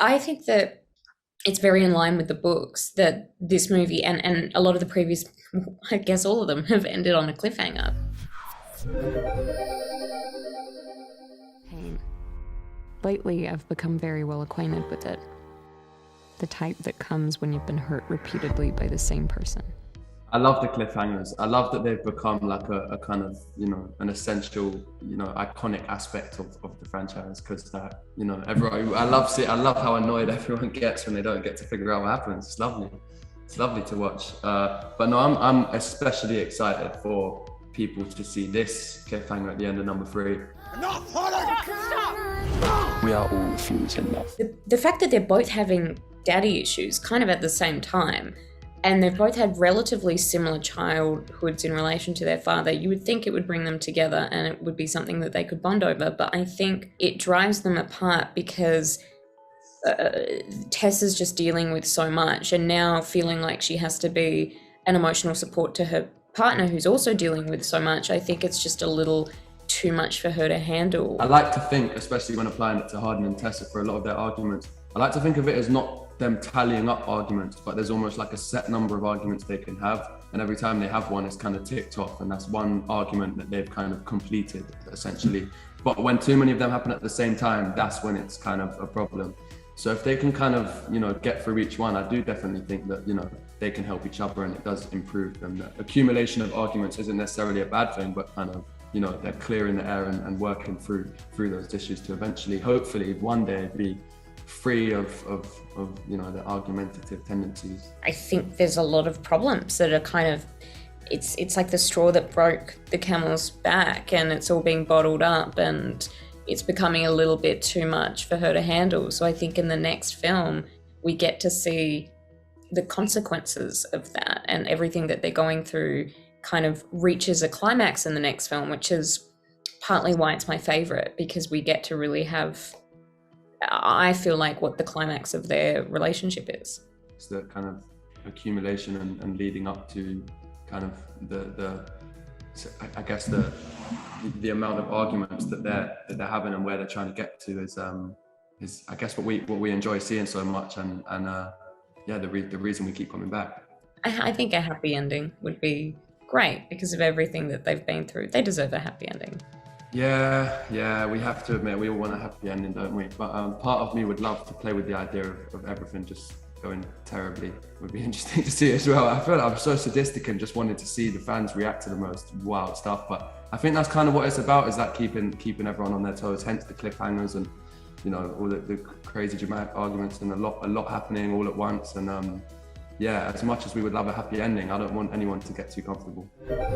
I think that it's very in line with the books that this movie and a lot of the previous, I guess all of them, have ended on a cliffhanger. Pain. Lately, I've become very well acquainted with it. The type that comes when you've been hurt repeatedly by the same person. I love the cliffhangers. I love that they've become like a kind of, an essential, iconic aspect of the franchise, because that, everyone, I love how annoyed everyone gets when they don't get to figure out what happens. It's lovely. It's lovely to watch. But no, I'm especially excited for people to see this cliffhanger at the end of number 3. Enough! Stop! We are all fools in love. The fact that they're both having daddy issues kind of at the same time, and they've both had relatively similar childhoods in relation to their father, you would think it would bring them together and it would be something that they could bond over. But I think it drives them apart because Tess is just dealing with so much and now feeling like she has to be an emotional support to her partner who's also dealing with so much. I think it's just a little too much for her to handle. I like to think, especially when applying it to Harden and Tessa for a lot of their arguments, I like to think of it as not them tallying up arguments, but there's almost like a set number of arguments they can have, and every time they have one, it's kind of ticked off, and that's one argument that they've kind of completed, essentially. But when too many of them happen at the same time, that's when it's kind of a problem. So if they can kind of, get through each one, I do definitely think that, they can help each other and it does improve them. The accumulation of arguments isn't necessarily a bad thing, but kind of, they're clearing the air and working through those issues to eventually, hopefully, one day be free of the argumentative tendencies. I think there's a lot of problems that are kind of, it's like the straw that broke the camel's back, and it's all being bottled up and it's becoming a little bit too much for her to handle. So I think in the next film, we get to see the consequences of that, and everything that they're going through kind of reaches a climax in the next film, which is partly why it's my favorite, because we get to really have, I feel like, what the climax of their relationship is. It's the kind of accumulation and leading up to kind of the amount of arguments that they're having and where they're trying to get to is I guess what we enjoy seeing so much, and the reason we keep coming back. I think a happy ending would be great because of everything that they've been through. They deserve a happy ending. Yeah, we have to admit we all want a happy ending, don't we? But part of me would love to play with the idea of everything just going terribly. Would be interesting to see as well. I feel like I'm so sadistic and just wanted to see the fans react to the most wild stuff. But I think that's kind of what it's about, is that keeping everyone on their toes, hence the cliffhangers and all the crazy dramatic arguments and a lot happening all at once. And as much as we would love a happy ending, I don't want anyone to get too comfortable.